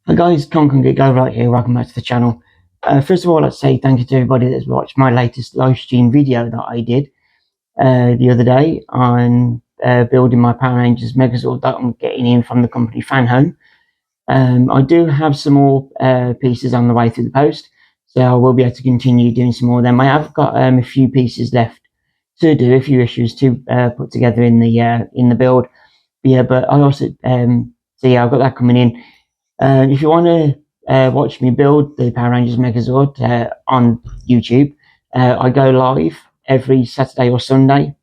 Hi guys, Geek right here. Welcome back to the channel. First of all, let's say thank you to everybody that's watched my latest live stream video that I did the other day on building my Power Rangers Megazord that I'm getting in from the company Fan Home. I do have some more pieces on the way through the post, so I will be able to continue doing some more of them. I have got a few pieces left to do, a few issues to put together in the build. But I also so yeah, I've got that coming in. If you want to watch me build the Power Rangers Megazord on YouTube, I go live every Saturday or Sunday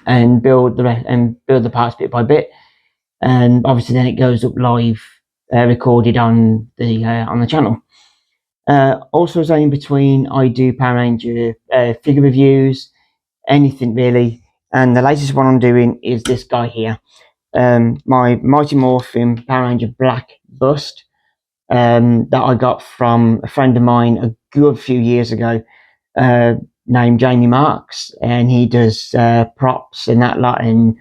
and build the parts bit by bit, and obviously then it goes up live, recorded on the channel. Also, as in between, I do Power Ranger figure reviews, anything really. And the latest one I'm doing is this guy here, my Mighty Morphin Power Ranger Black bust. That I got from a friend of mine a good few years ago, named Jamie Marks, and he does props and that lot, and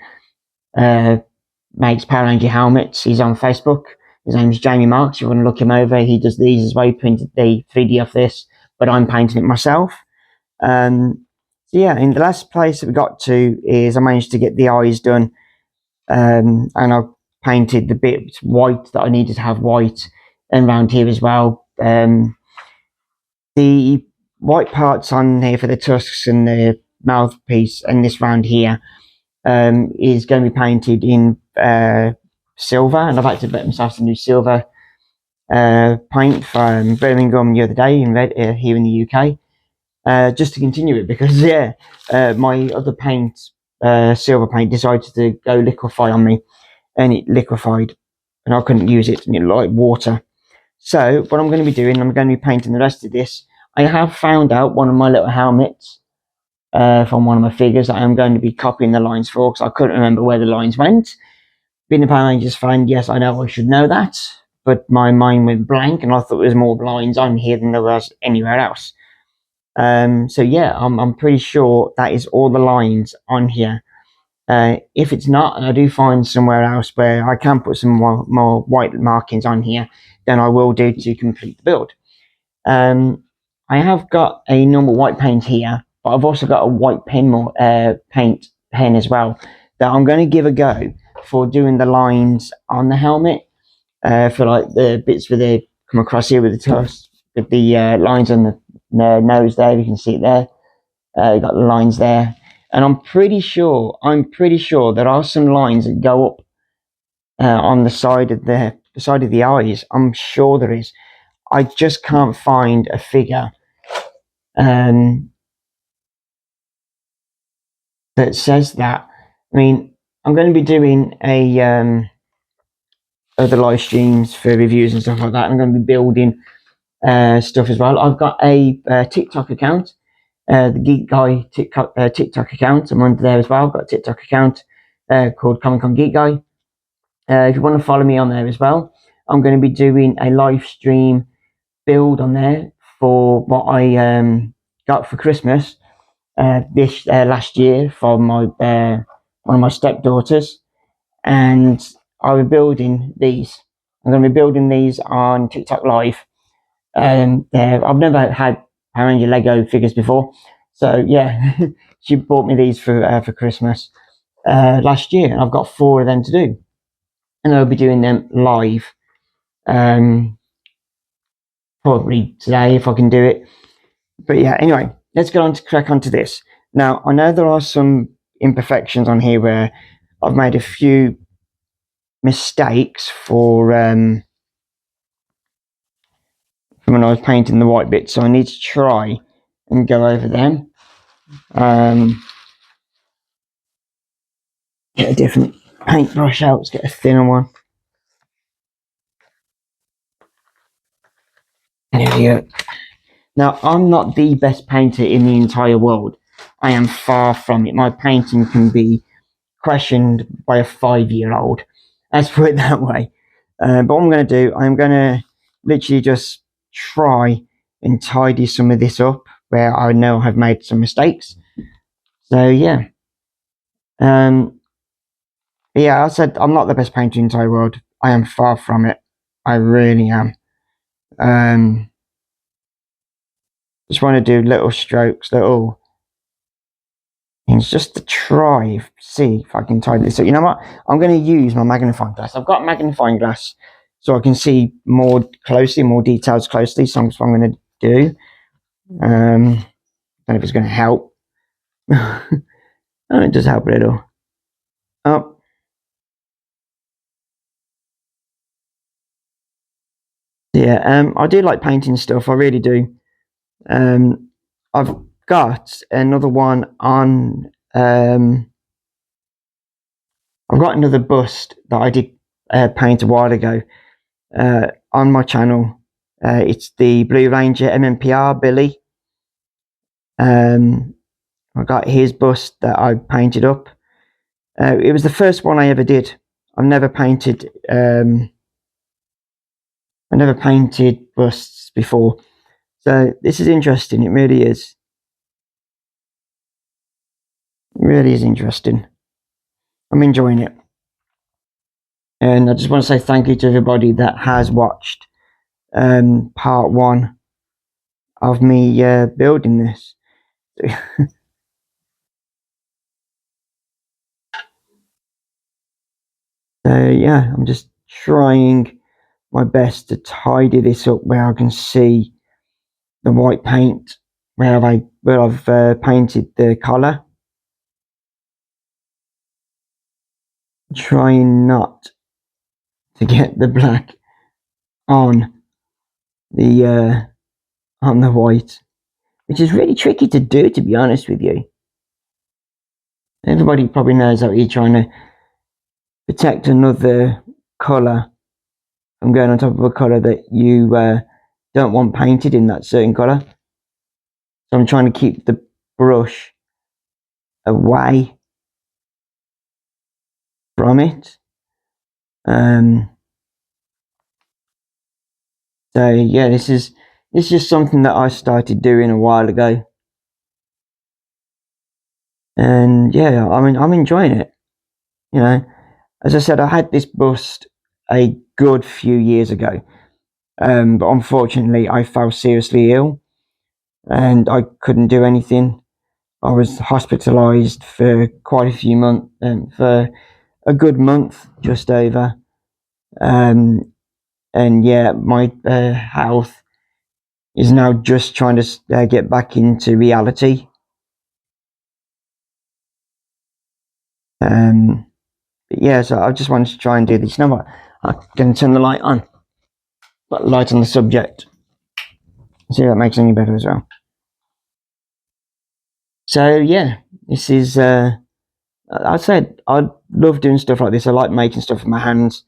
makes Power Ranger helmets. He's on Facebook. His name's Jamie Marks. You want to look him over. He does these as well. He printed the 3D off this, but I'm painting it myself. So yeah, in the last place that we got to is I managed to get the eyes done, and I painted the bits white that I needed to have white, and around here as well. The white parts on here for the tusks and the mouthpiece and this round here is going to be painted in silver, and I've had to bet myself some new silver paint from Birmingham the other day in red here in the UK, just to continue it, because my other paint, silver paint, decided to go liquefy on me, and it liquefied and I couldn't use it, and it looked like water. So what I'm going to be doing, I'm going to be painting the rest of this. I have found out one of my little helmets from one of my figures that I'm going to be copying the lines for, because I couldn't remember where the lines went. Being a Power Rangers fan, yes, I know I should know that, but my mind went blank, and I thought there was more lines on here than there was anywhere else. So yeah, I'm pretty sure that is all the lines on here. If it's not, and I do find somewhere else where I can put some more white markings on here, then I will do to complete the build. I have got a normal white paint here, but I've also got a white paint pen as well that I'm going to give a go for doing the lines on the helmet, for like the bits where they come across here with the tusk, with the lines on the nose there. You can see it there. You got the lines there, and I'm pretty sure there are some lines that go up on the side of the eyes. I'm sure there is. I just can't find a figure that says that. I mean, I'm going to be doing other live streams for reviews and stuff like that. I'm going to be building stuff as well. I've got a TikTok account, the Geek Guy TikTok account. I'm under there as well. I've got a TikTok account called Comic Con Geek Guy. If you want to follow me on there as well, I'm going to be doing a live stream build on there for what I got for Christmas this last year from my one of my stepdaughters, and I'll be building these. I'm going to be building these on TikTok Live. I've never had Power Ranger Lego figures before, so yeah, she bought me these for Christmas last year, and I've got 4 of them to do, and I'll be doing them live. Probably today if I can do it. But yeah, anyway, let's get on to crack onto this. Now, I know there are some imperfections on here where I've made a few mistakes for when I was painting the white bits, so I need to try and go over them. Get a different paintbrush out, let's get a thinner one. There we go. Now, I'm not the best painter in the entire world. I am far from it. My painting can be questioned by a 5-year-old. Let's put it that way. But what I'm going to do, I'm going to literally just try and tidy some of this up where I know I've made some mistakes. So yeah. Yeah, I said I'm not the best painter in the entire world. I am far from it. I really am. Just want to do little strokes, little things, just to try, see if I can tidy this up. You know what? I'm going to use my magnifying glass. I've got a magnifying glass so I can see more closely, more details closely. So that's what I'm going to do. I don't know if it's going to help. Oh, it does help a little. Oh, yeah. I do like painting stuff. I really do. I've got another one on. I've got another bust that I did paint a while ago on my channel. It's the Blue Ranger MMPR Billy. I got his bust that I painted up. It was the first one I ever did. I've never painted. I never painted busts before, so this is interesting. It really is. It really is interesting. I'm enjoying it, and I just want to say thank you to everybody that has watched part one of me building this. So yeah, I'm just trying my best to tidy this up where I can see the white paint where I've painted the collar. Trying not to get the black on the white, which is really tricky to do, to be honest with you. Everybody probably knows that you're trying to protect another color from going on top of a color that you don't want painted in that certain color. So I'm trying to keep the brush away from it. So yeah, this is just something that I started doing a while ago, and yeah, I mean I'm enjoying it. You know, as I said, I had this bust a good few years ago, but unfortunately I fell seriously ill, and I couldn't do anything. I was hospitalised for quite a few months, for a good month, just over. And yeah, my health is now just trying to get back into reality. But yeah, so I just wanted to try and do this. You know what? I'm going to turn the light on. Put light on the subject. See if that makes any better as well. So yeah, this is. I said I love doing stuff like this. I like making stuff with my hands.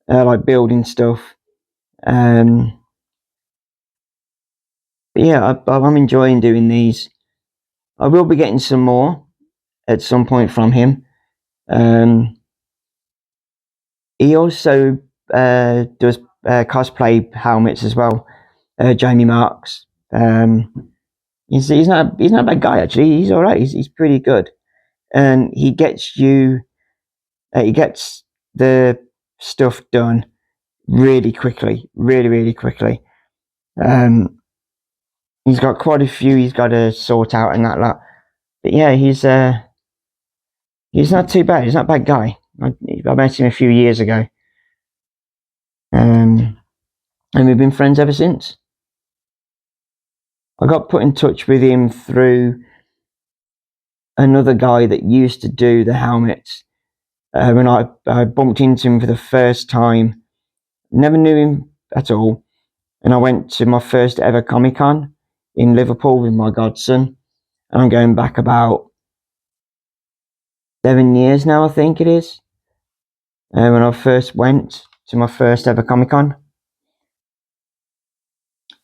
I like building stuff. But yeah, I'm enjoying doing these. I will be getting some more at some point from him. He also does cosplay helmets as well. Jamie Marks. He's not a bad guy actually. He's all right. He's pretty good, and he gets you. He gets the stuff done really quickly, really quickly. He's got quite a few he's got to sort out and that lot. But yeah, he's not too bad. He's not a bad guy. I met him a few years ago, and we've been friends ever since. I got put in touch with him through another guy that used to do the helmets. When I bumped into him for the first time, never knew him at all, and I went to my first ever Comic Con in Liverpool with my godson, and I'm going back about 7 years now, I think it is. When I first went to my first ever Comic Con.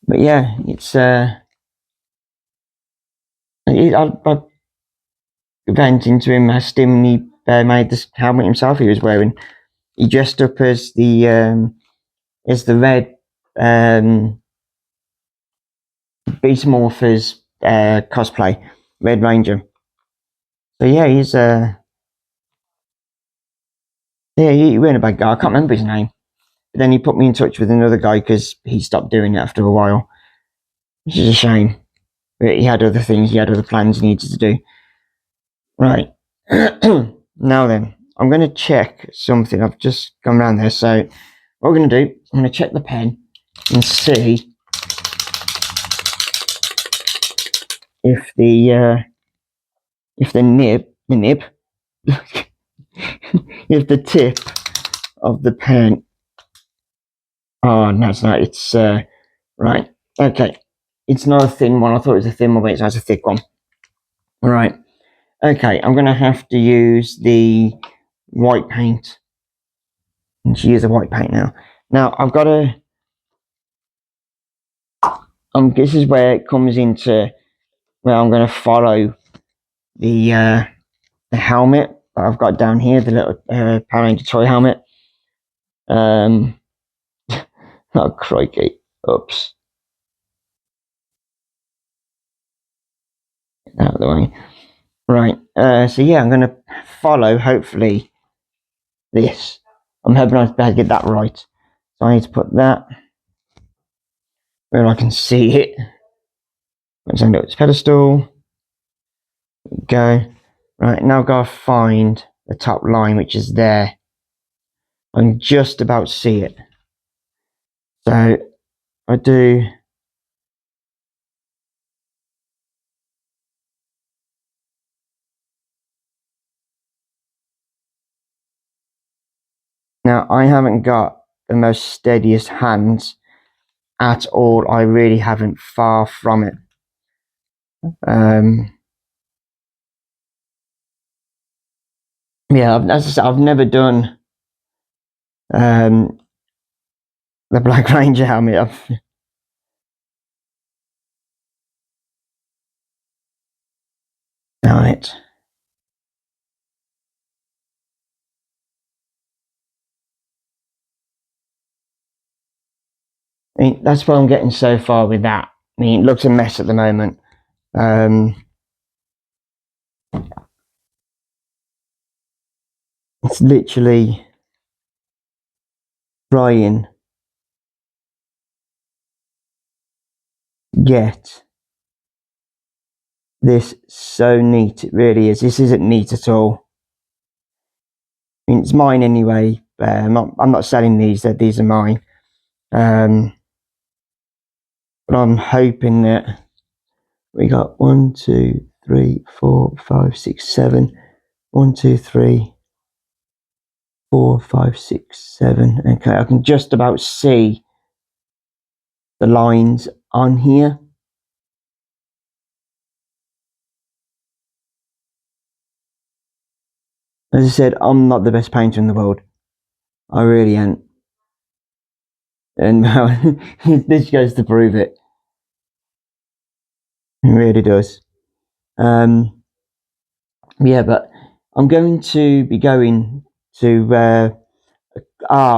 But yeah, it's I went into him, asked him, and he made this helmet himself. He was wearing. He dressed up as the red Beast Morphers cosplay, Red Ranger. So yeah, he wasn't a bad guy. I can't remember his name. But then he put me in touch with another guy because he stopped doing it after a while, which is a shame. But he had other things, he had other plans he needed to do. Right. Now then, I'm going to check something. I've just gone around there. So what we're going to do, I'm going to check the pen and see if the nib, if the tip of the pen. Oh no, it's not. It's right. Okay, it's not a thin one. I thought it was a thin one, but it's a thick one. All right. Okay, I'm going to have to use the white paint. And she use the white paint now. Now I've got to. This is where it comes into where I'm going to follow the helmet that I've got down here, the little Power Ranger toy helmet. Oh crikey! Oops. Out of the way. Right. So yeah, I'm going to follow. Hopefully, this. I'm hoping I get that right. So I need to put that where I can see it. Let's end up its pedestal. Go. Right, now I've got to find the top line, which is there. I can just about see it. So I do. Now I haven't got the most steadiest hands at all. I really haven't, far from it. Yeah, as I said, I've never done the Black Ranger helmet. Right. I mean, that's what I'm getting so far with that. I mean, it looks a mess at the moment. It's literally trying get this so neat. It really is. This isn't neat at all. I mean, it's mine anyway. I'm not selling these. These are mine. But I'm hoping that we got 1, 2, 3, 4, 5, 6, 7. 1, 2, 3, 4, 5, 6, 7. Okay, I can just about see the lines on here. As I said, I'm not the best painter in the world. I really ain't. And this goes to prove it. It really does. Yeah, but I'm going to be going to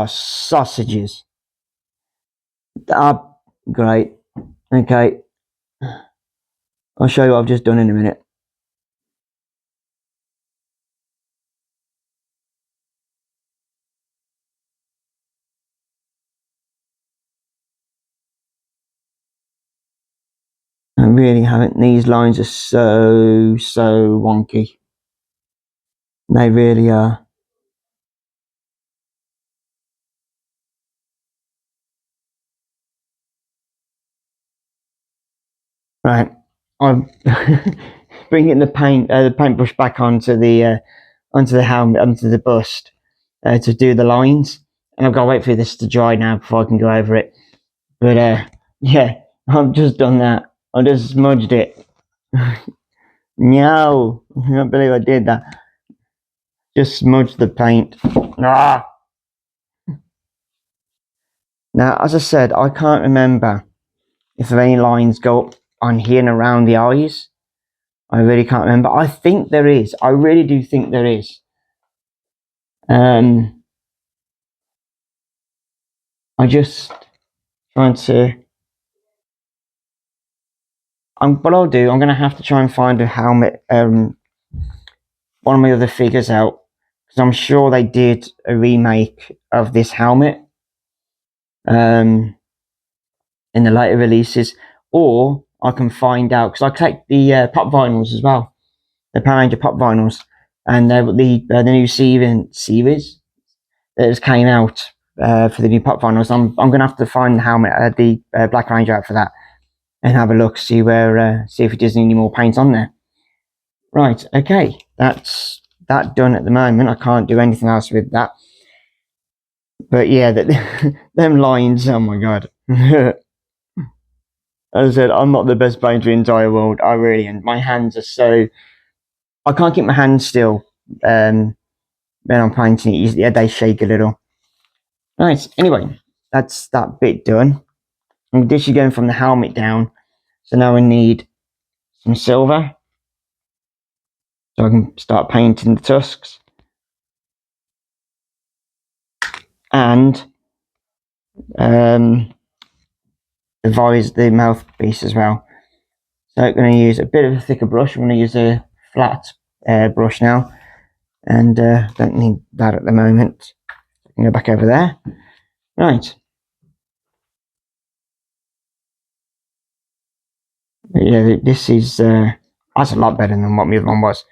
sausages. Great. Okay. I'll show you what I've just done in a minute. I really haven't. These lines are so wonky. They really are. Right. I'm bringing the paintbrush back onto the helmet, onto the bust, to do the lines. And I've got to wait for this to dry now before I can go over it. But yeah, I've just done that. I just smudged it. No, I can't believe I did that. Just smudged the paint. Ah. Now, as I said, I can't remember if there are any lines go up on here and around the eyes. I really can't remember. I think there is. I really do think there is. I just trying to. What I'll do, I'm going to have to try and find a helmet. One of my other figures out, because I'm sure they did a remake of this helmet. in the later releases, or I can find out, because I collect the pop vinyls as well, the Power Ranger pop vinyls, and the new series that has came out for the new pop vinyls. I'm gonna have to find the helmet, the Black Ranger out for that, and have a look, see if it does need any more paint on there. Right, okay, that's that done at the moment. I can't do anything else with that. But yeah, them lines, oh my god. As I said, I'm not the best painter in the entire world. I really am. My hands are so... I can't keep my hands still when I'm painting it. Yeah, they shake a little. Right, anyway, that's that bit done. And this is going from the helmet down. So now I need some silver, so I can start painting the tusks. And the the mouthpiece as well. So I'm going to use a bit of a thicker brush. I'm going to use a flat brush now, and don't need that at the moment. I can go back over there. Right. But yeah, this is that's a lot better than what my other one was.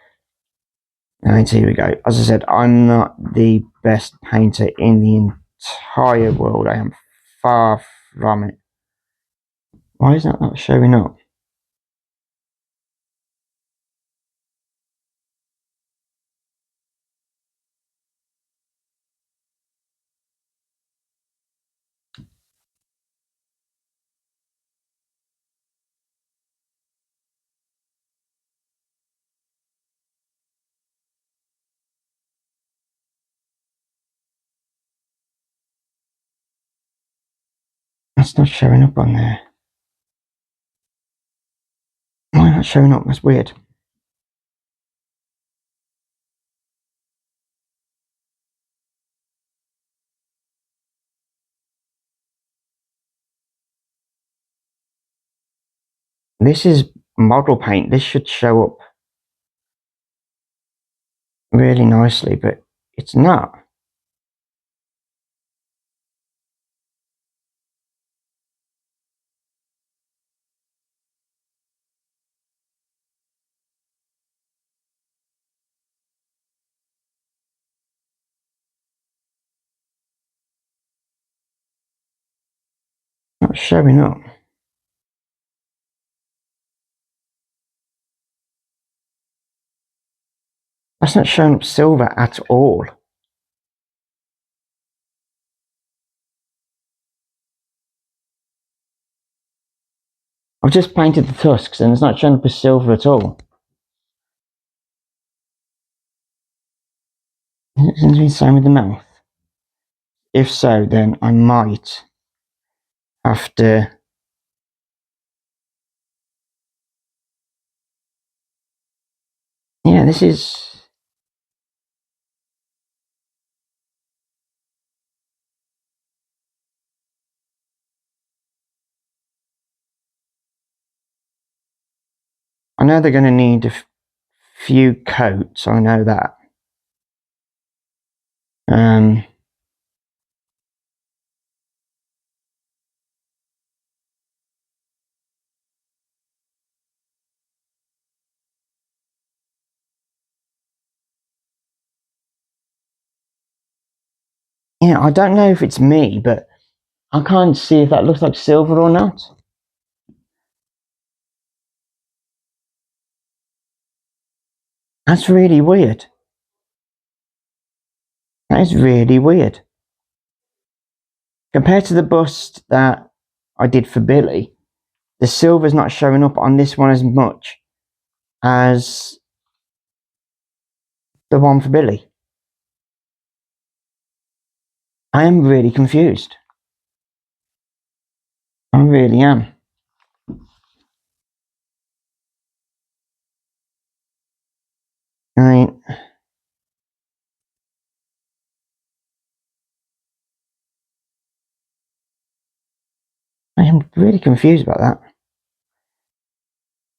Right, here we go. As I said, I'm not the best painter in the entire world. I am far from it. Why is that not showing up? That's not showing up on there. Why not showing up? That's weird. This is model paint. This should show up really nicely, but it's not. Not showing up. That's not showing up silver at all. I've just painted the tusks and it's not showing up as silver at all. It seems to be the same with the mouth. If so, then I might have to... Yeah, this is... I know they're going to need a few coats, I know that. Yeah, I don't know if it's me, but I can't see if that looks like silver or not. That's really weird. That is really weird. Compared to the bust that I did for Billy, the silver's not showing up on this one as much as the one for Billy. I am really confused. I really am. I am really confused about that.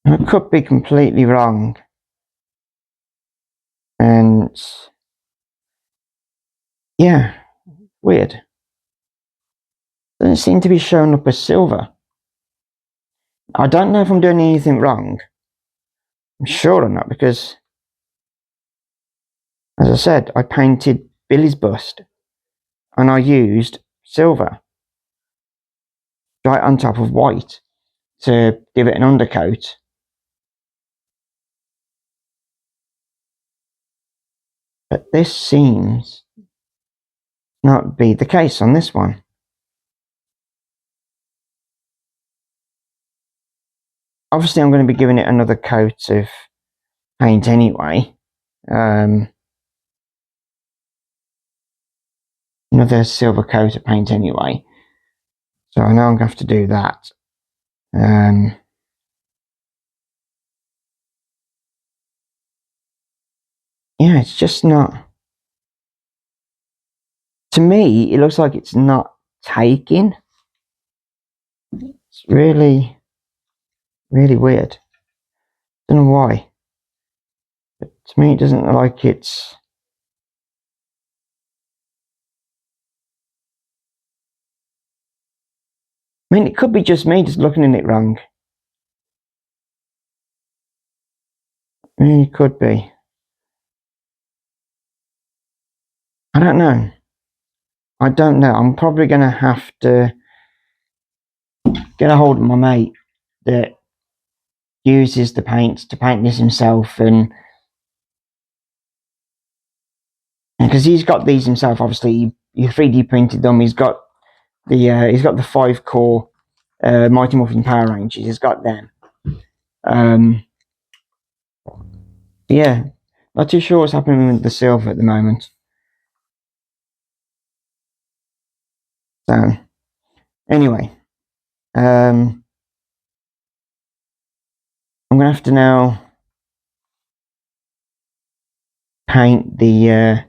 I could be completely wrong. And yeah, weird. Doesn't seem to be showing up as silver. I don't know if I'm doing anything wrong. I'm sure I'm not, because, as I said, I painted Billy's bust and I used silver right on top of white to give it an undercoat. But this seems not be the case on this one. Obviously, I'm going to be giving it another coat of paint anyway. Another silver coat of paint anyway. So I know I'm going to have to do that. Yeah, it's just not. To me, it looks like it's not taking. It's really, really weird. Don't know why. But to me, it doesn't look like it's. I mean, it could be just me just looking at it wrong. I mean, it could be. I don't know. I don't know. I'm probably going to have to get a hold of my mate that uses the paints to paint this himself, and because he's got these himself, obviously he 3D printed them. He's got the 5-core Mighty Morphin Power Rangers. He's got them. Yeah, not too sure what's happening with the silver at the moment. So anyway, I'm gonna have to now paint the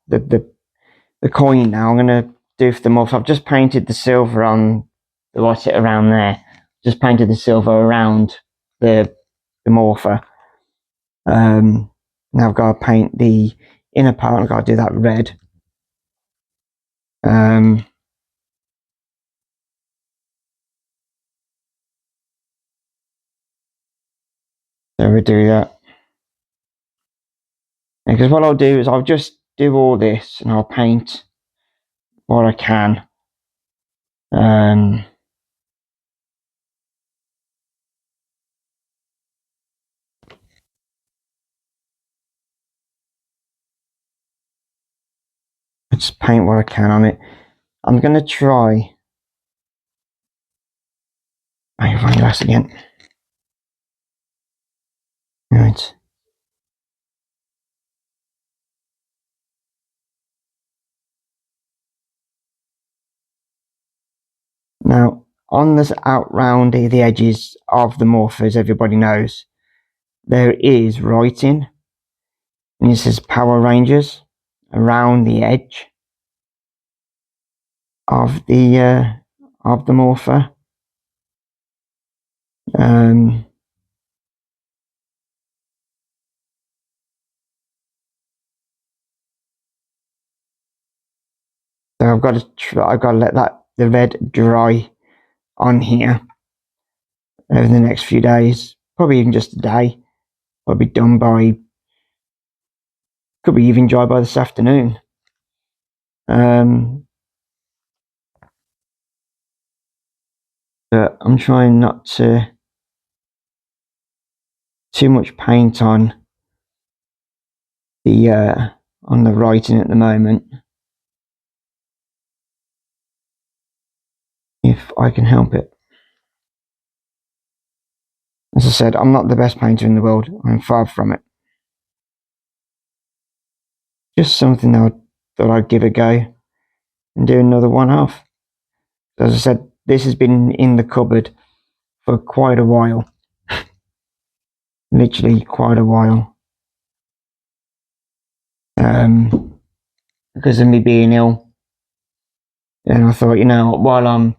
the coin now. I'm gonna do for the morph. I've just painted the silver on the what's it around there. Just painted the silver around the morpher. Now I've got to paint the inner part. I've got to do that red. So we do that. Because what I'll do is I'll just do all this and I'll paint what I can. Just paint what I can on it. I'm going to try. I find glass again. Right. Now, on this out round the edges of the morphers, everybody knows, there is writing. And it says Power Rangers around the edge of the morpher. So I've got to let the red dry on here over the next few days, probably even just a day. I'll be done by, could be even dry by this afternoon. But I'm trying not to too much paint on the writing at the moment, if I can help it. As I said, I'm not the best painter in the world. I'm far from it. Just something that I thought I'd give a go and do another one off. As I said, this has been in the cupboard for quite a while. Literally quite a while. Because of me being ill. And I thought, while I'm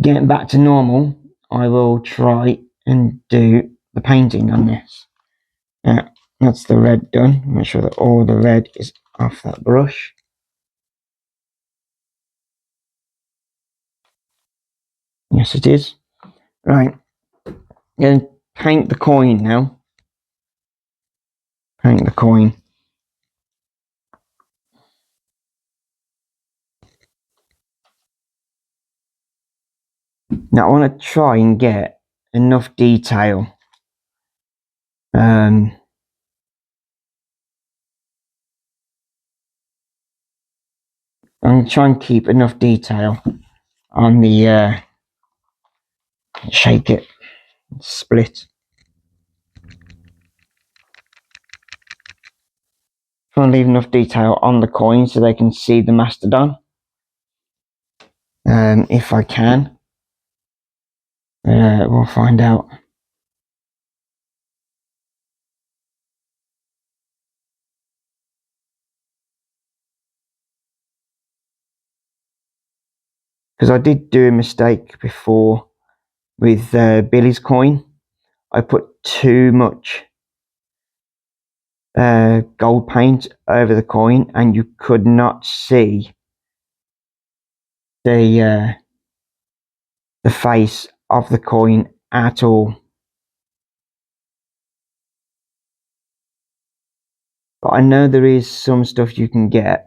getting back to normal, I will try and do the painting on this. Yeah. That's the red done. Make sure that all the red is off that brush. Yes, it is. Right. I'm going to paint the coin now. Paint the coin. Now I want to try and get enough detail. I'm going to try and keep enough detail on the shake it, split. Try and leave enough detail on the coin so they can see the mastodon. If I can, we'll find out. Because I did do a mistake before with Billy's coin. I put too much gold paint over the coin, and you could not see the face of the coin at all. But I know there is some stuff you can get.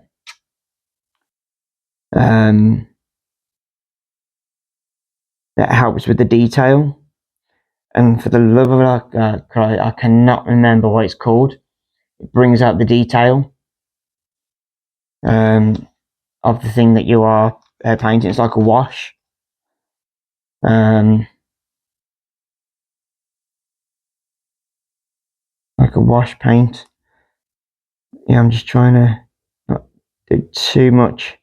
That helps with the detail. And for the love of I cannot remember what it's called. It brings out the detail of the thing that you are painting. It's like a wash. Like a wash paint. Yeah, I'm just trying to not do too much.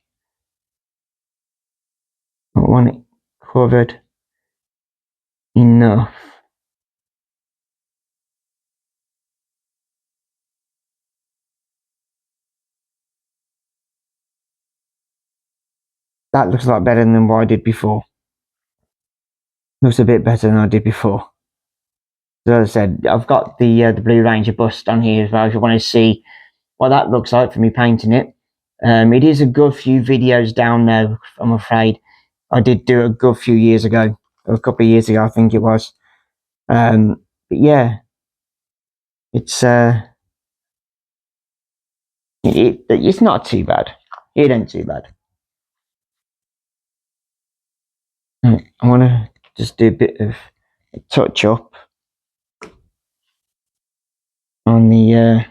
I want it covered enough. That looks a lot better than what I did before. Looks a bit better than I did before. As I said, I've got the Blue Ranger bust on here as well if you want to see what that looks like for me painting it. It is a good few videos down there, I'm afraid. I did do it a good few years ago, or a couple of years ago, I think it was. But yeah, it's it's not too bad. It ain't too bad. Right, I want to just do a bit of a touch up on the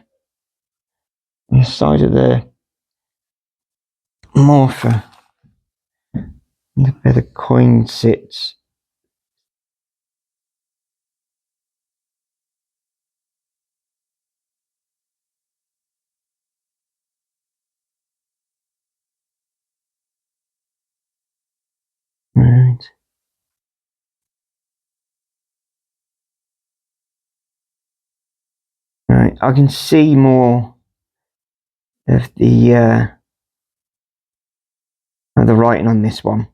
side of the morpher, where the coin sits. Right. Right, I can see more of the writing on this one.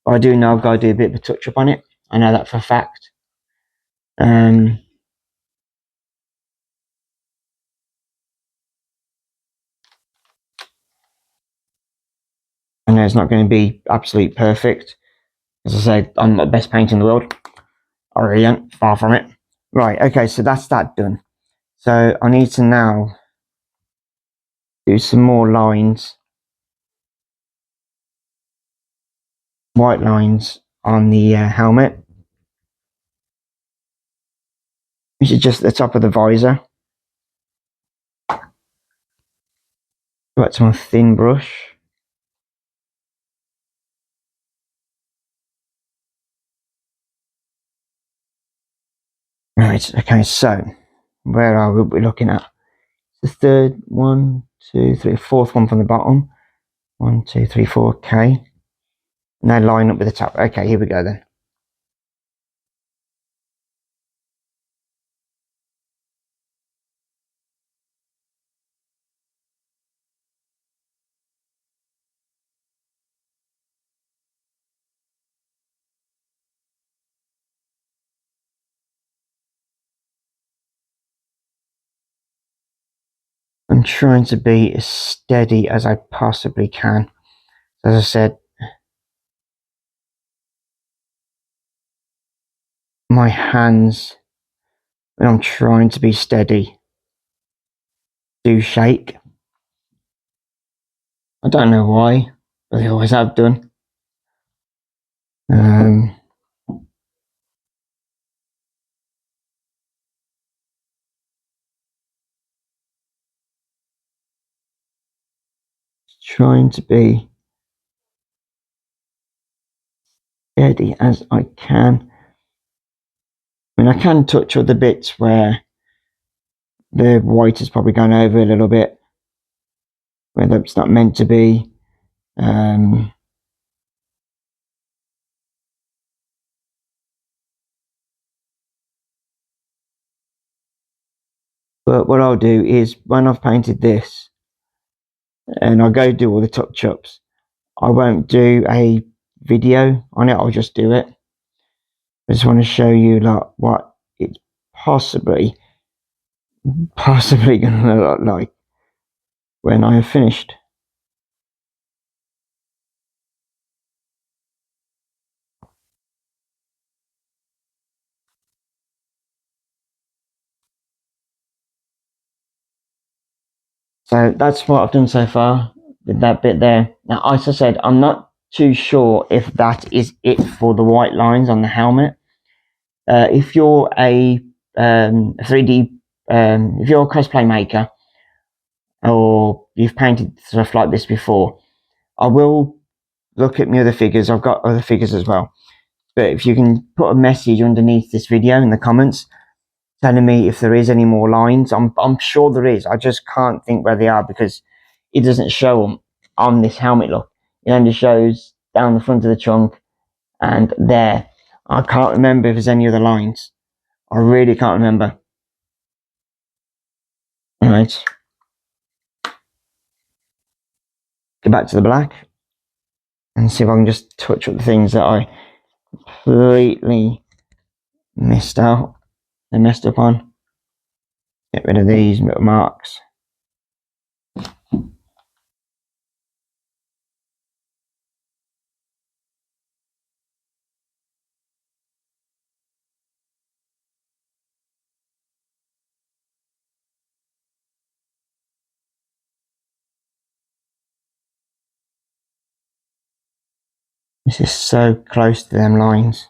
But I do know I've got to do a bit of a touch up on it. I know that for a fact. I know it's not going to be absolutely perfect. As I said, I'm not the best painter in the world. I really am, far from it. Right, okay, so that's that done. So I need to now do some more lines, white lines on the helmet, which is just at the top of the visor. Back to my thin brush. Right, okay, so where are we looking at? The third one, two, three, fourth one from the bottom. 1, 2, 3, 4, okay. Now line up with the top. Okay, here we go then. trying to be as steady as I possibly can. As I said, my hands, when I'm trying to be steady, do shake. I don't know why, but they always have done. Trying to be steady as I can. I mean, I can touch other bits where the white has probably gone over a little bit, where it's not meant to be. But what I'll do is, when I've painted this, and I'll go do all the touch-ups, I won't do a video on it, I'll just do it. I just want to show you like what it's possibly gonna look like when I have finished. So that's what I've done so far with that bit there. Now, as I said, I'm not too sure if that is it for the white lines on the helmet. If you're a 3D, if you're a cosplay maker, or you've painted stuff like this before, I will look at my other figures. I've got other figures as well. But if you can put a message underneath this video in the comments telling me if there is any more lines, I'm sure there is. I just can't think where they are because it doesn't show them on this helmet look. It only shows down the front of the trunk and there. I can't remember if there's any other lines. I really can't remember. Alright. Go back to the black and see if I can just touch up the things that I completely missed out and messed up on. Get rid of these little marks. This is so close to them lines.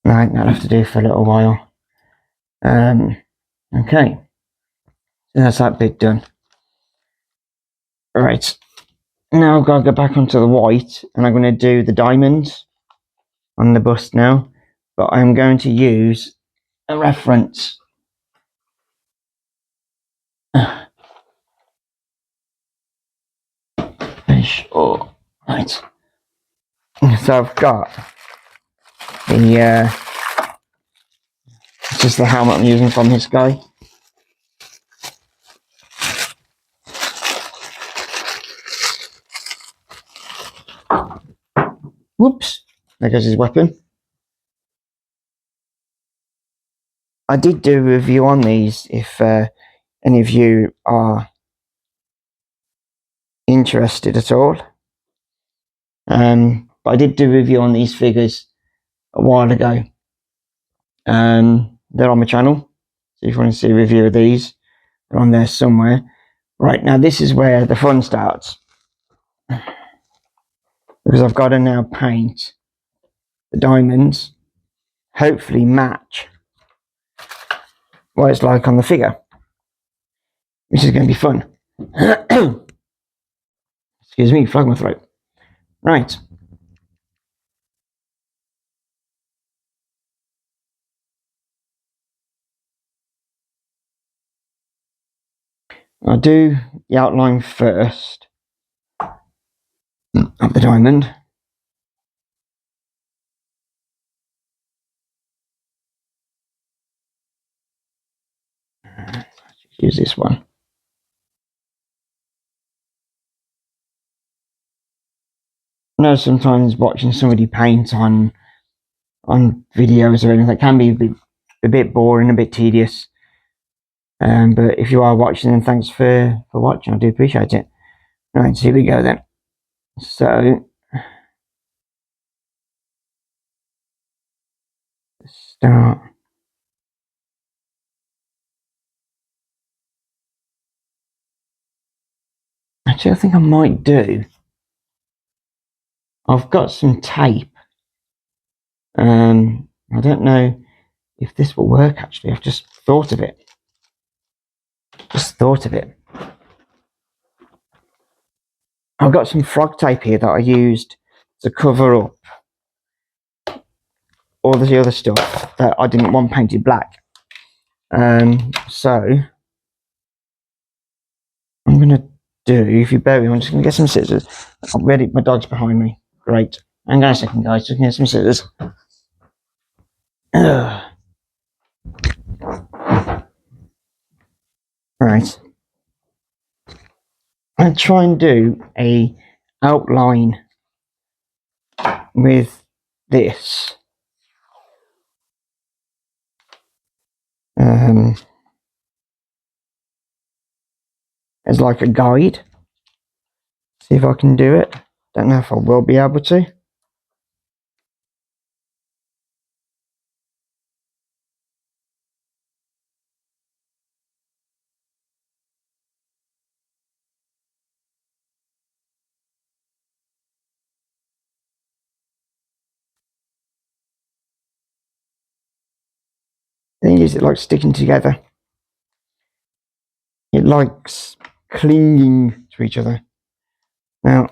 Right, that'll have to do for a little while. Okay, so that's that bit done. Right, now I've got to go back onto the white and I'm going to do the diamonds on the bust now, but I'm going to use a reference. Sure. Right, so I've got the just the helmet I'm using from this guy. Whoops, there goes his weapon. I did do a review on these if any of you are interested at all. But I did do a review on these figures a while ago. They're on my channel, so if you want to see a review of these, they're on there somewhere. Right, now this is where the fun starts, because I've got to now paint the diamonds, hopefully match what it's like on the figure, which is going to be fun. Excuse me, frog my throat. Right. I'll do the outline first. of the diamond. Use this one. I know sometimes watching somebody paint on videos or anything can be a bit boring, a bit tedious. But if you are watching, then thanks for watching. I do appreciate it. Right, so here we go then. So start. Actually, I think I might do. I've got some tape. I don't know if this will work. Actually, I've just thought of it. I've got some frog tape here that I used to cover up all the other stuff that I didn't want painted black. So I'm gonna do, if you bear with me, I'm just gonna get some scissors. I'm ready. My dog's behind me. Great. Hang on a second, guys. Just get some scissors. Right. I'm gonna try and do a outline with this. As like a guide. See if I can do it. Don't know if I will be able to. The thing is, it likes sticking together. It likes clinging to each other. Now,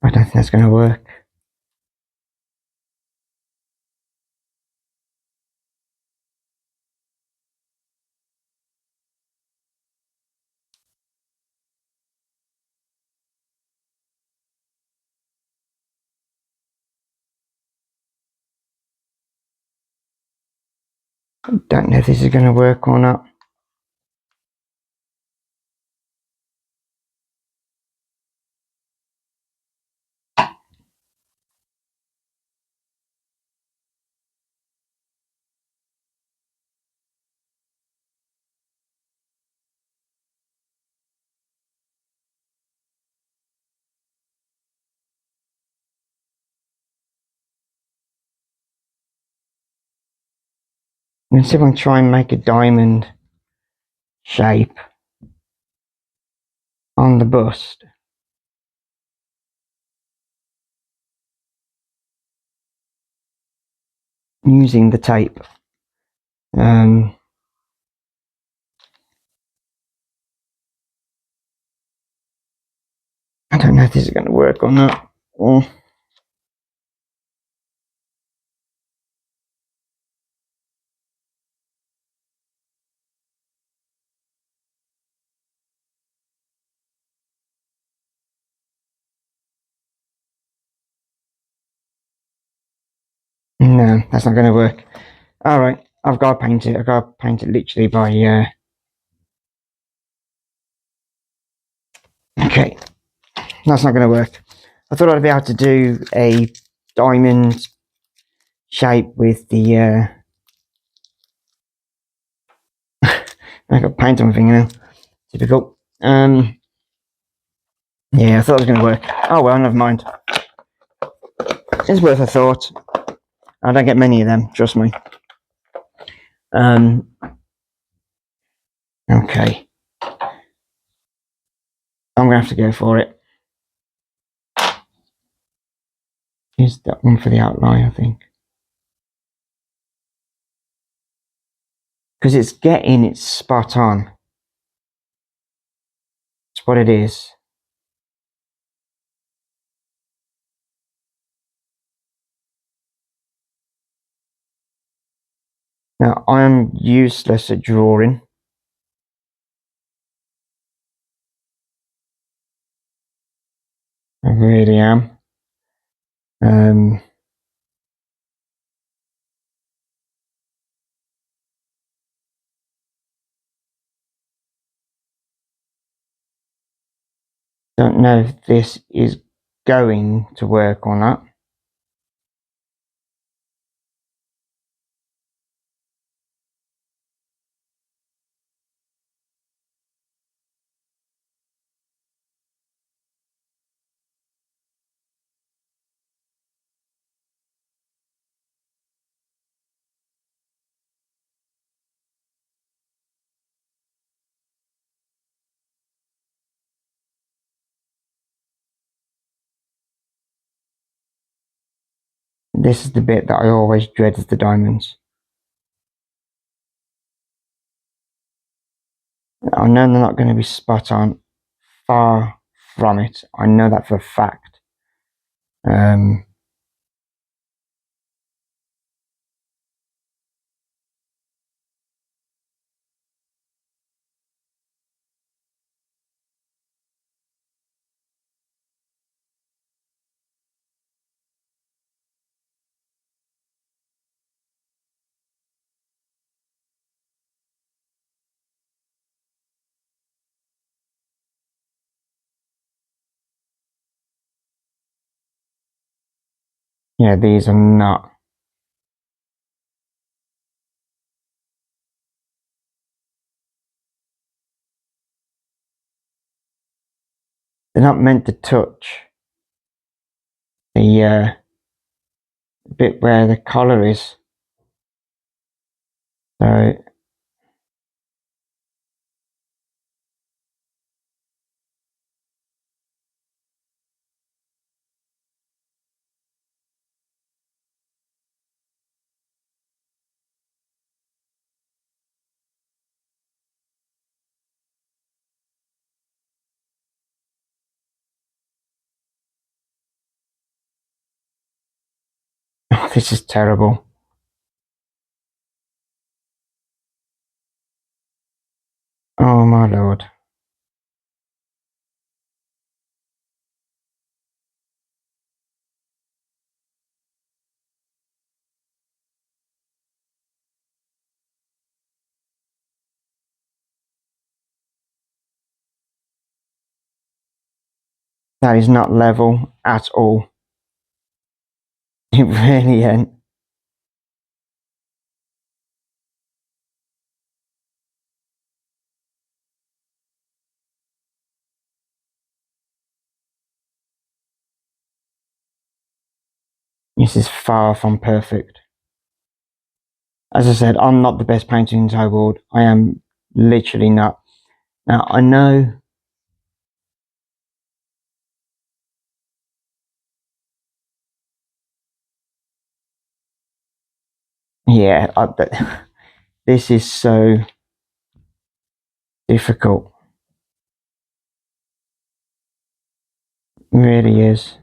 I don't think that's going to work. I don't know if this is going to work or not. I'm going to see if I can try and make a diamond shape on the bust. Using the tape. I don't know if this is going to work or not. No, that's not going to work. All right, I've got to paint it. I've got to paint it literally by. Okay, that's not going to work. I thought I'd be able to do a diamond shape with the. I got paint on my finger now. Typical. Yeah, I thought it was going to work. Oh well, never mind. It's worth a thought. I don't get many of them, trust me. Okay. I'm going to have to go for it. Here's that one for the outline, I think. Because it's spot on. It's what it is. Now, I am useless at drawing. I really am. Don't know if this is going to work or not. This is the bit that I always dread, is the diamonds. I know they're not going to be spot on. Far from it. I know that for a fact. Yeah, these are not. They're not meant to touch the bit where the collar is. So oh, this is terrible. Oh my lord. That is not level at all. It really ain't. This is far from perfect. As I said, I'm not the best painter in the entire world. I am literally not. Now, I know. Yeah, this is so difficult. It really is.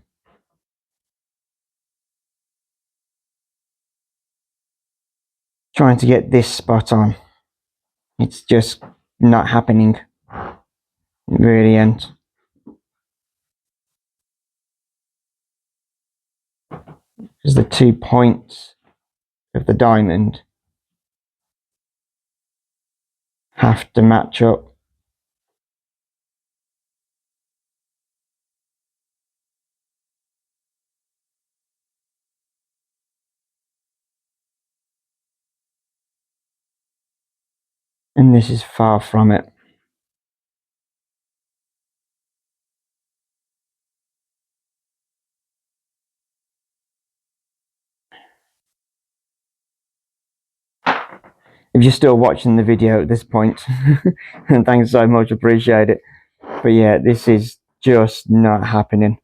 Trying to get this spot on. It's just not happening. It really ain't. Because the 2 points of the diamond have to match up. And this is far from it. If you're still watching the video at this point, and thanks so much, appreciate it. But yeah, this is just not happening.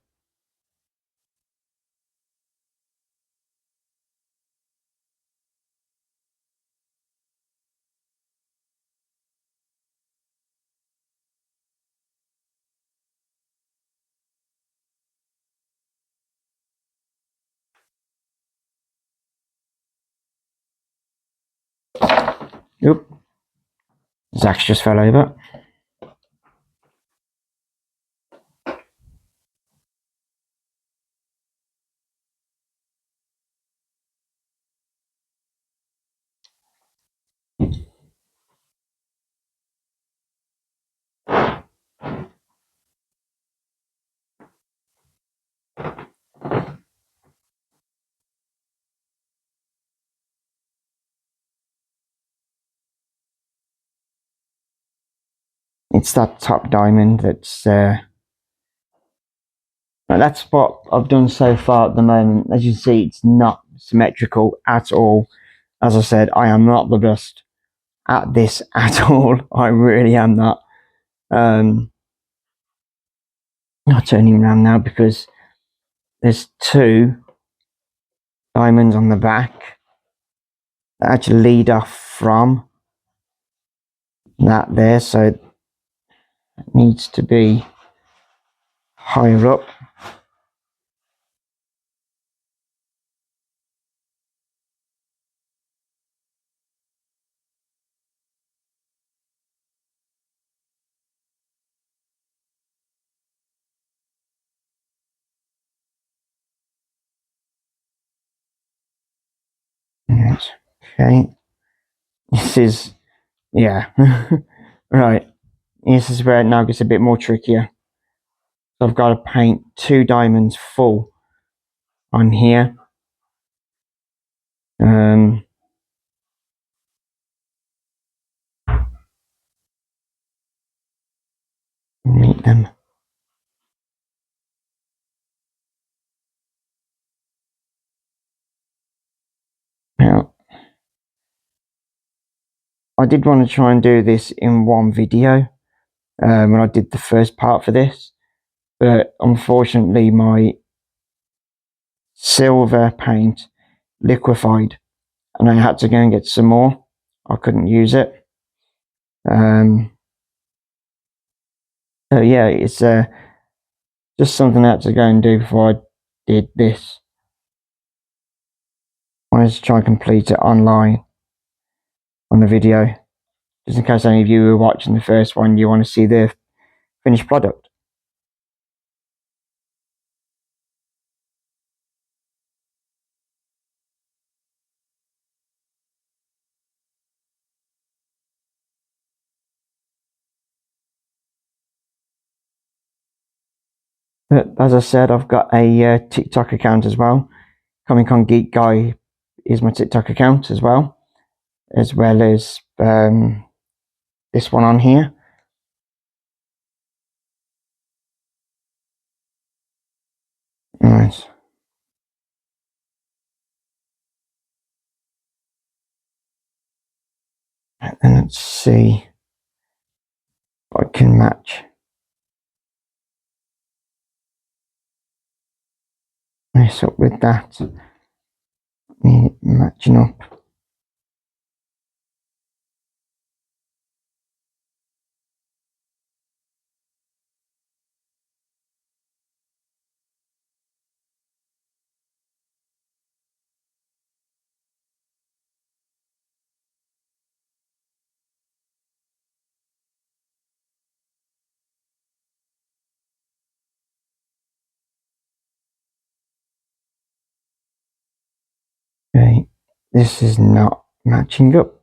Oop. Zach's just fell over. It's that top diamond that's what I've done so far at the moment. As you can see, it's not symmetrical at all. As I said, I am not the best at this at all. I really am not. I'll turn him around now because there's 2 diamonds on the back that actually lead off from that there, so it needs to be higher up. Okay, this is, yeah. Right, this is where it now gets a bit more trickier. So I've got to paint 2 diamonds full on here. Meet them. Now, I did want to try and do this in one video when I did the first part for this, but unfortunately my silver paint liquefied and I had to go and get some more. I couldn't use it. So yeah, it's just something I had to go and do before I did this. I wanted to try and complete it online on the video, just in case any of you who are watching the first one, you want to see the finished product. But as I said, I've got a TikTok account as well. Comic Con Geek Guy is my TikTok account as well as this one on here. Right. And then let's see what I can match. This up with that. Need it matching up. Okay, this is not matching up.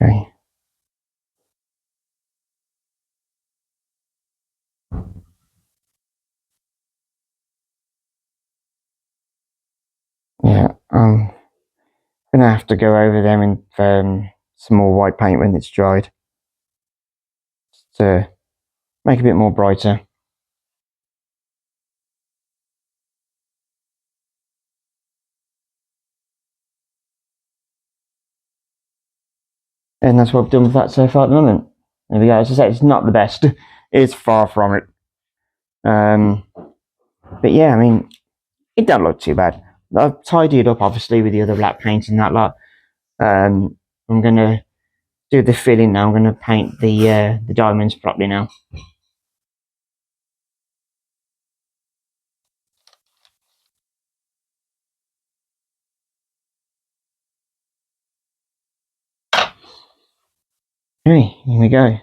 Okay. Yeah, I'm gonna have to go over them in some more white paint when it's dried to make it a bit more brighter. And that's what I've done with that so far at the moment. There we go. As I said, it's not the best. It's far from it. But yeah, I mean, it don't look too bad. I've tidied it up, obviously, with the other black paint and that lot. I'm going to do the filling now. I'm going to paint the diamonds properly now. Okay, here we go.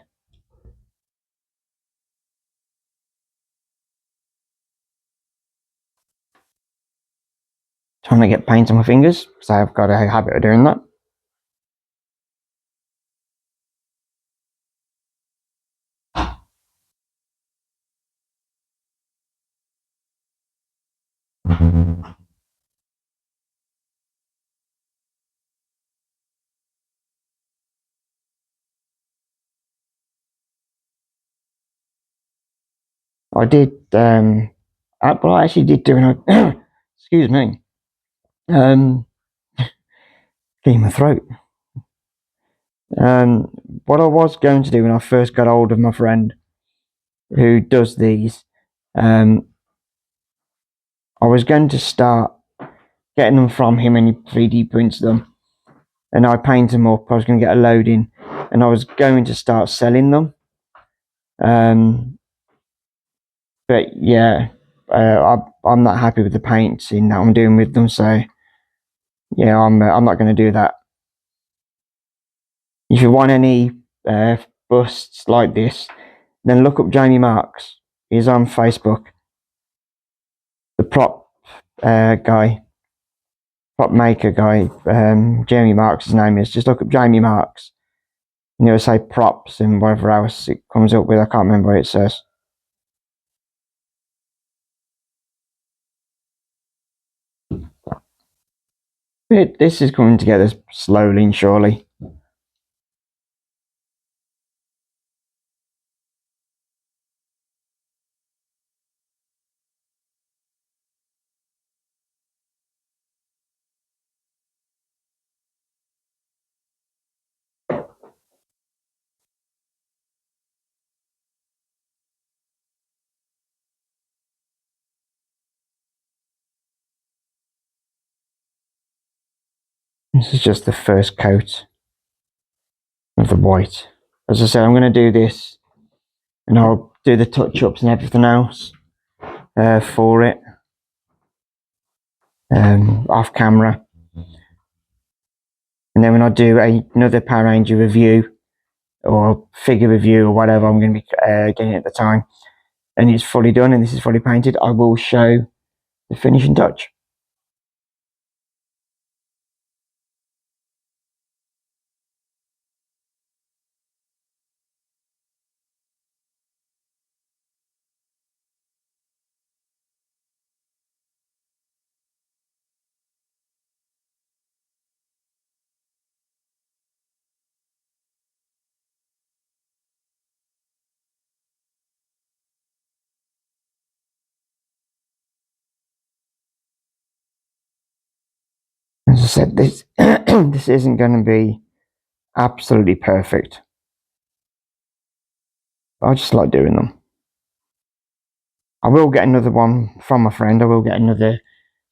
Trying to get paint on my fingers because I've got a habit of doing that. I did, well, I actually did do an, excuse me, clean my throat. What I was going to do when I first got hold of my friend who does these, I was going to start getting them from him and he 3D prints them, and I paint them up. I was going to get a load in, and I was going to start selling them. But yeah, I'm not happy with the painting that I'm doing with them, so yeah, I'm not going to do that. If you want any busts like this, then look up Jamie Marks. He's on Facebook. The prop guy, prop maker guy, Jamie Marks, his name is. Just look up Jamie Marks, and he'll say props and whatever else it comes up with. I can't remember what it says. This is coming together slowly and surely. This is just the first coat of the white. As I said, I'm going to do this, and I'll do the touch-ups and everything else for it off camera. And then when I do another Power Ranger review or figure review or whatever I'm going to be getting at the time, and it's fully done and this is fully painted, I will show the finishing touch. As I said, this this isn't going to be absolutely perfect. I just like doing them. I will get another one from a friend. I will get another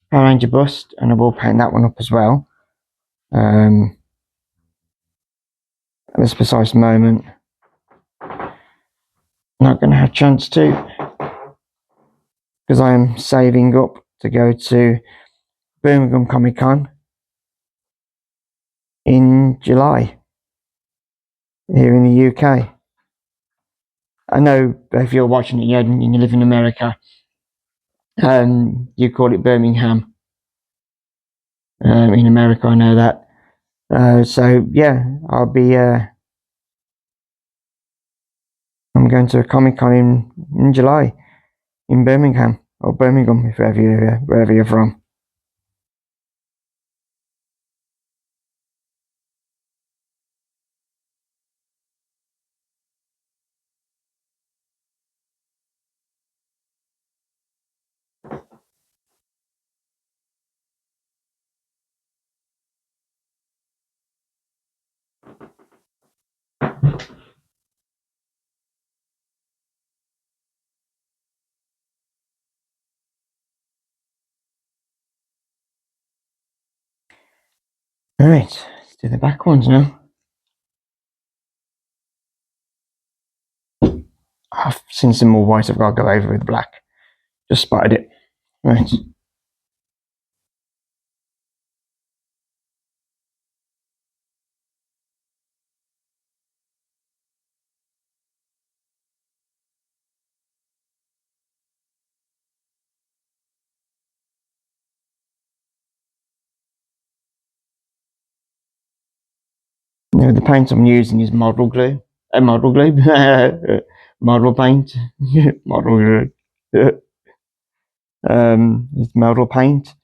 Power Ranger bust, and I will paint that one up as well. At this precise moment, not going to have a chance to, because I am saving up to go to Birmingham Comic Con in July here in the UK. I know if you're watching it and you live in America, you call it Birmingham. In America, I know that. So yeah, I'll be. I'm going to a Comic Con in July in Birmingham or Birmingham, if wherever you're from. All right, let's do the back ones now. I've seen some more white. I've got to go over with black. Just spotted it. Right. Now, the paint I'm using is model glue. Model glue? Model paint. Model glue. It's model paint.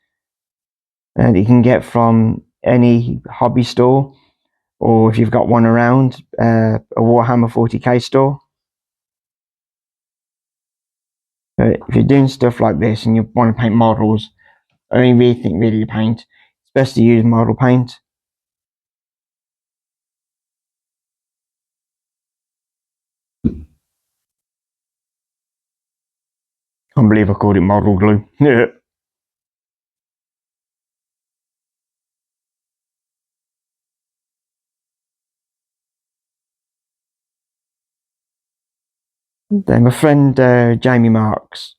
And you can get from any hobby store, or if you've got one around, a Warhammer 40k store. If you're doing stuff like this and you want to paint models, I only really think really paint, it's best to use model paint. Can't believe I called it model glue. Then my friend Jamie Marks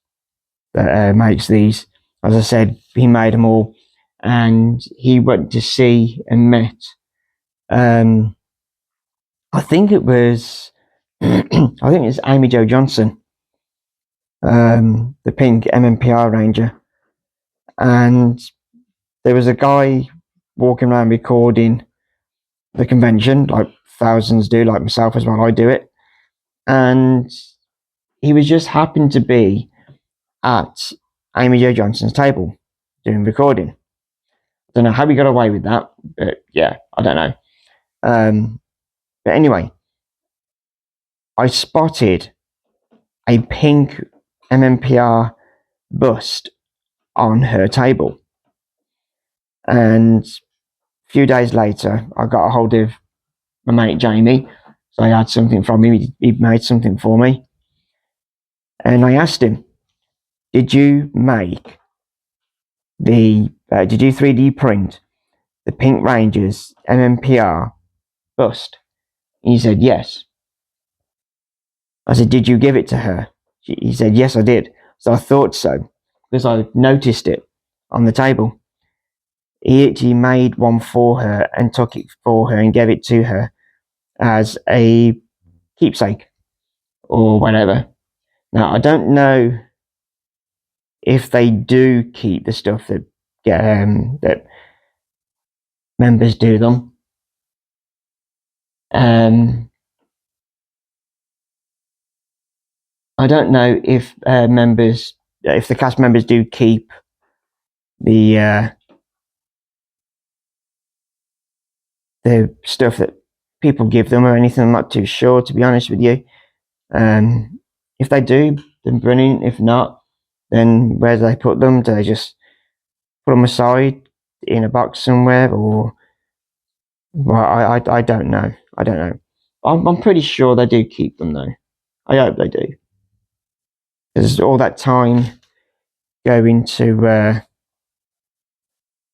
that makes these, as I said, he made them all, and he went to see and met. I think it was, I think it's Amy Jo Johnson, the pink MMPR Ranger, and there was a guy walking around recording the convention, like thousands do, like myself as well. I do it, and he was just happened to be at Amy Jo Johnson's table doing recording. I don't know how he got away with that, but yeah, I don't know. But anyway, I spotted a pink MMPR bust on her table, and a few days later, I got a hold of my mate Jamie. So I had something from him. He made something for me, and I asked him, "Did you make the? Did you 3D print the Pink Rangers MMPR bust?" And he said, "Yes." I said, "Did you give it to her?" He said, "Yes, I did." So I thought so because I noticed it on the table. He actually made one for her and took it for her and gave it to her as a keepsake or whatever. Now I don't know if they do keep the stuff that that members do them. Um, I don't know if if the cast members do keep the stuff that people give them or anything. I'm not too sure, to be honest with you. If they do, then brilliant. If not, then where do they put them? Do they just put them aside in a box somewhere, or well, I don't know. I don't know. I'm pretty sure they do keep them though. I hope they do. There's all that time going to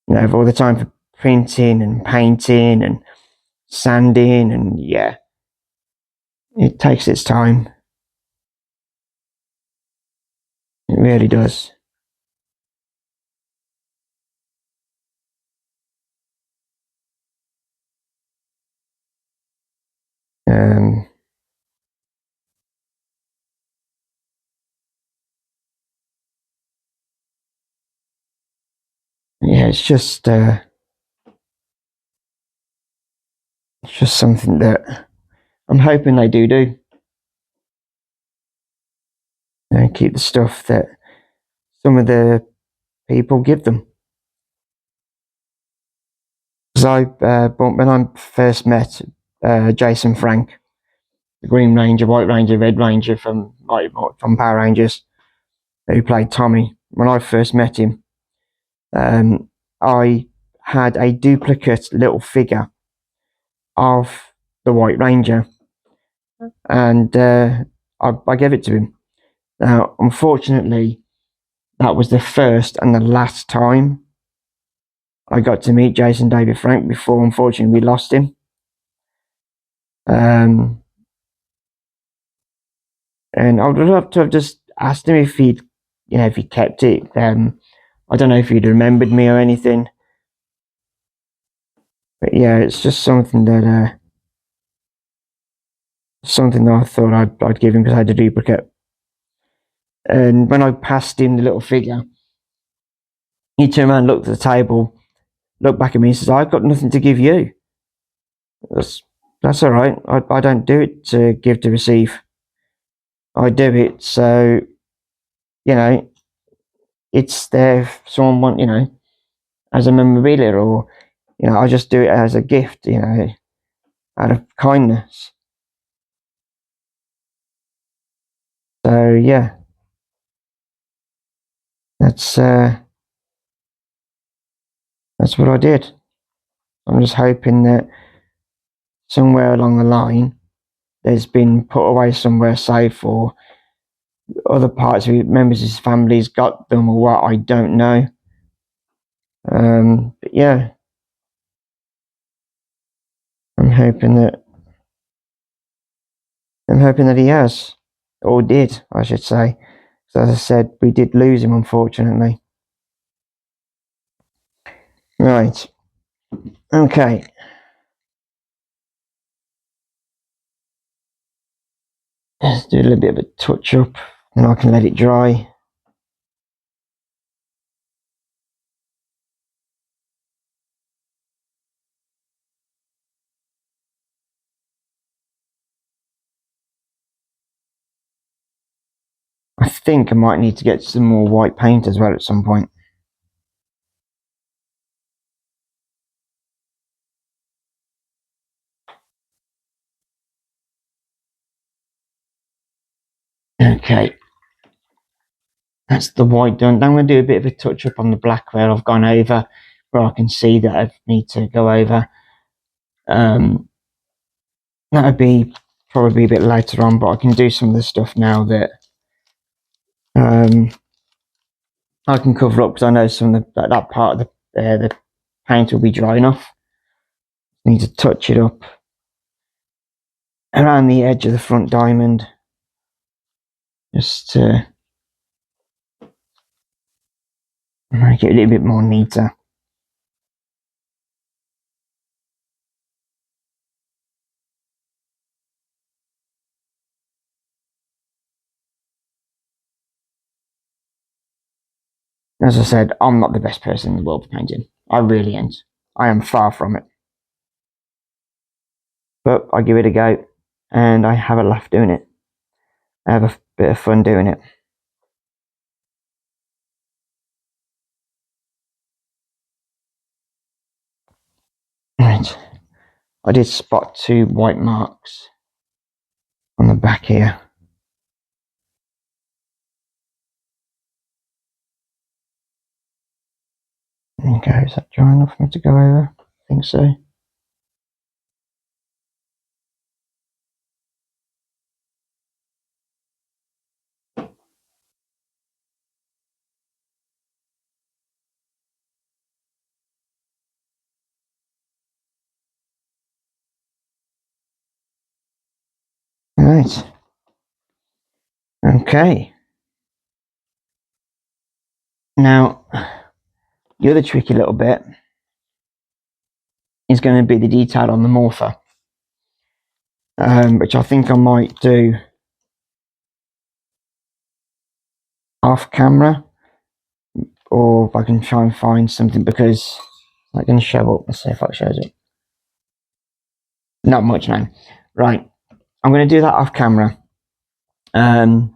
all the time for printing and painting and sanding, and yeah, it takes its time. It really does. Um, yeah, it's just something that I'm hoping they do. Keep the stuff that some of the people give them. Because when I first met Jason Frank, the Green Ranger, White Ranger, Red Ranger from Power Rangers, who played Tommy. When I first met him, I had a duplicate little figure of the White Ranger, and I gave it to him. Now, unfortunately, that was the first and the last time I got to meet Jason David Frank before, unfortunately, we lost him. Um, And I would love to have just asked him if he'd, if he kept it. I don't know if he'd remembered me or anything. But yeah, it's just something that I thought I'd give him because I had a duplicate. And when I passed him the little figure, he turned around, looked at the table, looked back at me, and says, "I've got nothing to give you." That's all right. I don't do it to give to receive. I do it so you know it's there. If someone want as a memorabilia, or I just do it as a gift. Out of kindness. So yeah, that's uh, that's what I did. I'm just hoping that somewhere along the line, there's been put away somewhere safe, or other parts of members of his family's got them, or what, I don't know. But yeah, I'm hoping that he has, or did, I should say. So as I said, we did lose him, unfortunately. Right. Okay. Let's do a little bit of a touch up, and I can let it dry. I think I might need to get some more white paint as well at some point. Okay. That's the white done. Now I'm going to do a bit of a touch up on the black where I've gone over, where I can see that I need to go over. That would be probably a bit later on, but I can do some of the stuff now that I can cover up, because I know some of that part of the paint will be dry enough. Need to touch it up around the edge of the front diamond, just to make it a little bit more neater. As I said, I'm not the best person in the world for painting. I really ain't. I am far from it. But I give it a go, and I have a laugh doing it. I have a bit of fun doing it. Right. I did spot 2 white marks on the back here. Okay, is that dry enough for me to go over? I think so. Right. Okay. Now, the other tricky little bit is going to be the detail on the morpher, which I think I might do off camera, or if I can try and find something, because I'm going to show up. Let's see if it shows it. Not much, man. Right. I'm going to do that off camera. But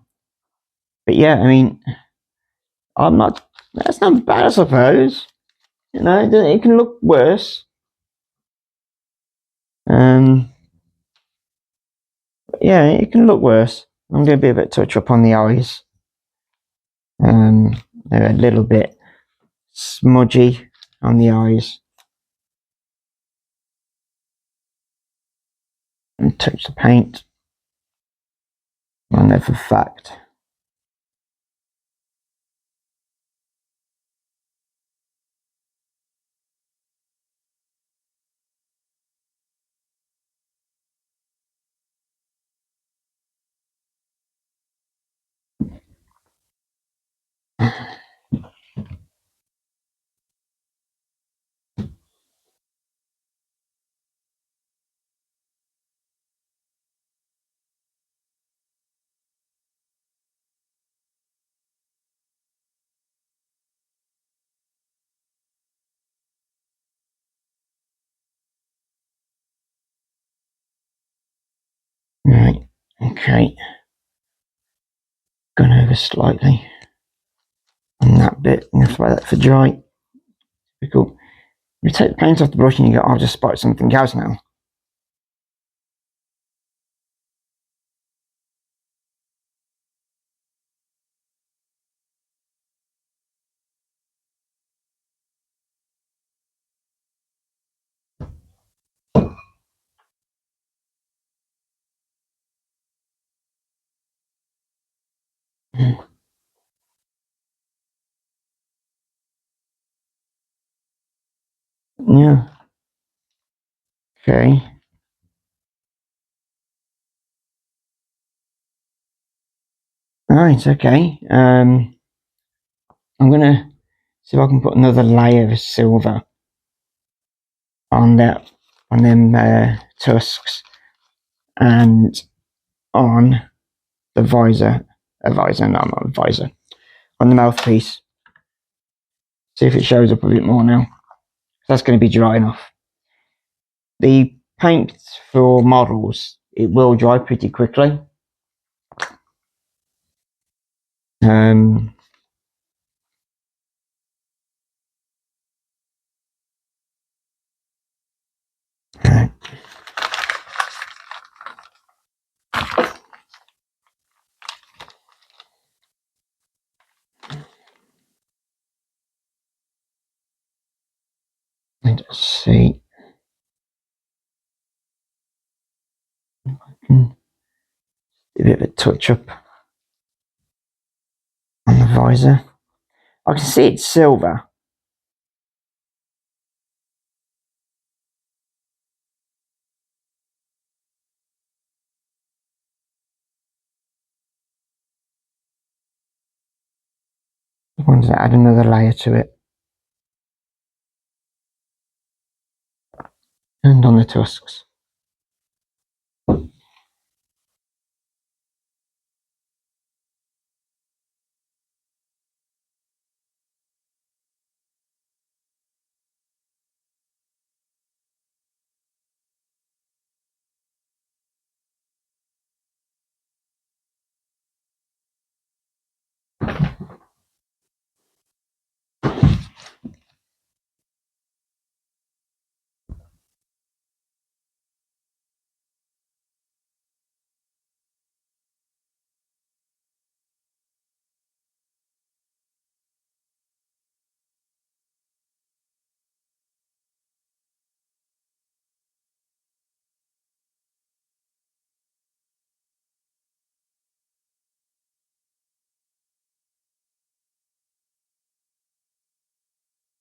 yeah, I mean, I'm not. That's not bad, I suppose. It can look worse. Yeah, it can look worse. I'm doing a bit of a touch up on the eyes. They're a little bit smudgy on the eyes. And touch the paint. I know for a fact. Right, okay. Gone over slightly on that bit. I'm going to throw that for dry. Cool. You take the paint off the brush and you go, I'll just spot something else now. Yeah. Okay. Right, okay. I'm gonna see if I can put another layer of silver on that, on them tusks, and on the visor, not a visor, on the mouthpiece. See if it shows up a bit more now. That's going to be dry enough. The paint for models, it will dry pretty quickly. Um, let's see. A bit of a touch up on the visor. I can see it's silver. I want to add another layer to it. And on the tusks.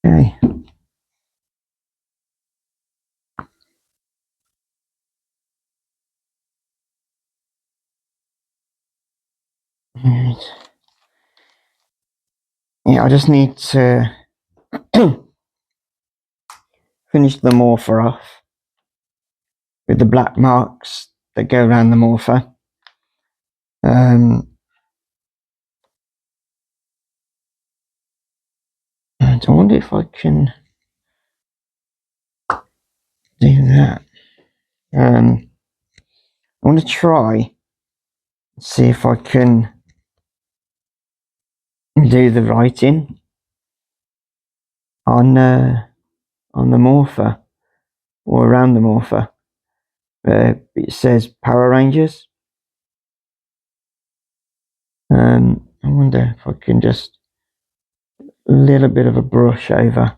Okay. Right. Yeah, I just need to finish the morpher off with the black marks that go around the morpher. And I wonder if I can do that. I want to try and see if I can do the writing on the morpher or around the morpher. It says Power Rangers. I wonder if I can just a little bit of a brush over.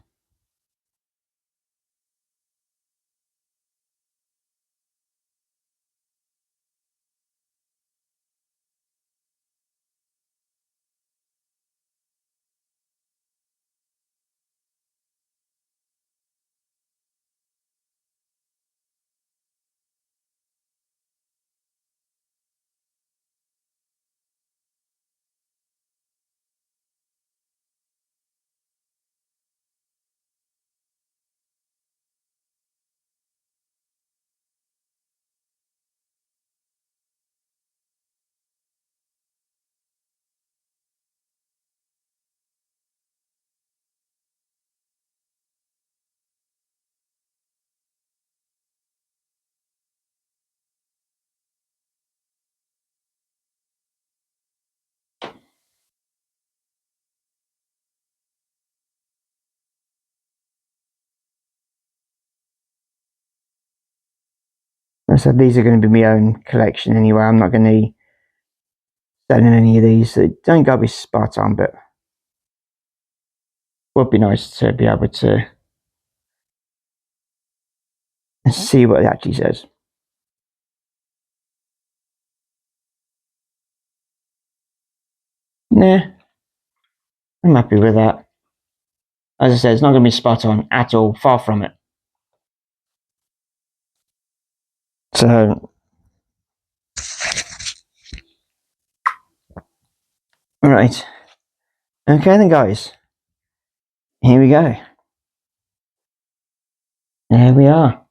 I said these are going to be my own collection anyway. I'm not going to be selling any of these. They don't gotta be spot on, but would be nice to be able to see what it actually says. Nah, I'm happy with that. As I said, it's not going to be spot on at all. Far from it. So, right. Okay then, guys. Here we go. There we are.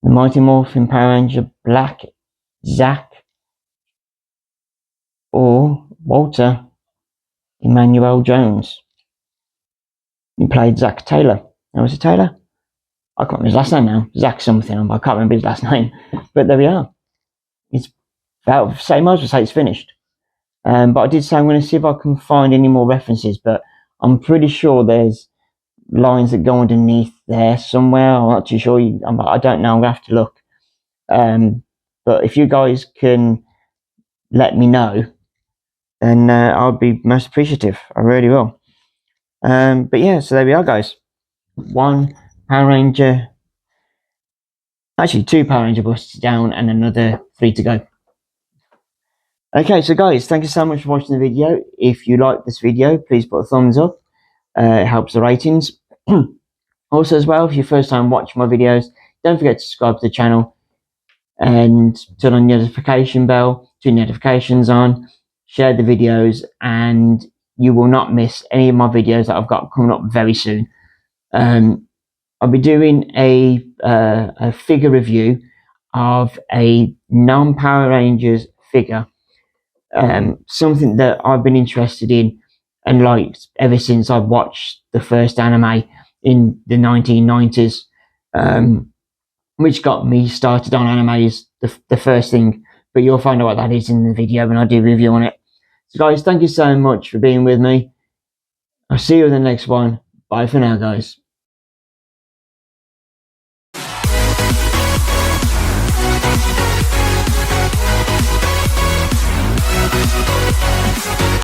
The Mighty Morphin Power Ranger Black Zack or Walter Emmanuel Jones. He played Zack Taylor. Now, was it Taylor? I can't remember his last name now. Zack something, I can't remember his last name. But there we are. It's about the same. I might as well say it's finished. But I did say I'm going to see if I can find any more references. But I'm pretty sure there's lines that go underneath there somewhere. I'm not too sure. I don't know. I'm going to have to look. But if you guys can let me know, then I'll be most appreciative. I really will. But yeah, so there we are, guys. One Power Ranger, actually 2 Power Ranger busts down and another 3 to go. Okay, so guys, thank you so much for watching the video. If you like this video, please put a thumbs up. It helps the ratings. Also as well, if you're first time watching my videos, don't forget to subscribe to the channel and turn on the notification bell, turn notifications on, share the videos, and you will not miss any of my videos that I've got coming up very soon. I'll be doing a figure review of a non-Power Rangers figure, something that I've been interested in and liked ever since I watched the first anime in the 1990s, which got me started on anime is the first thing, but you'll find out what that is in the video when I do a review on it. So guys, thank you so much for being with me. I'll see you in the next one. Bye for now, guys.